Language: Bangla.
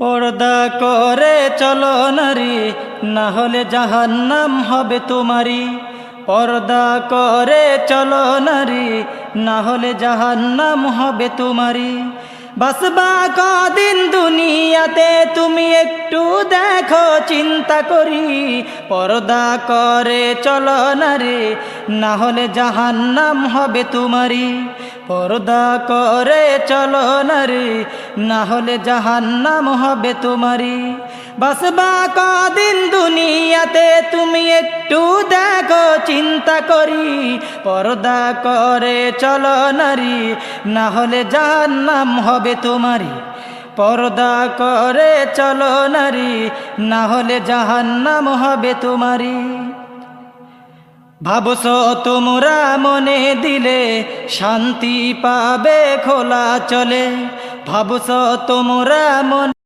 পর্দা করে চলো নারী, না হলে জাহান্নাম হবে তোমারি। পর্দা করে চলো নারী, না হলে জাহান্নাম হবে তোমারি। বাসবা কদিন দুনিয়াতে তুমি একটু দেখো চিন্তা করি। পর্দা করে চলো নারী, না হলে জাহান্নাম হবে তোমারি। পর্দা করে চলো নারী, না হলে জাহান্নাম হবে তোমারি। বাসবা কদিন দুনিয়াতে তুমি একটু দেখো চিন্তা করি। পর্দা করে চলো নারী, না হলে জাহান্নাম হবে তোমারি। পর্দা করে চলো নারী, না হলে জাহান্নাম হবে তোমারি। ভাবছো তোমরা মনে দিলে শান্তি পাবে খোলা চলে। ভাবছো তোমরা মনে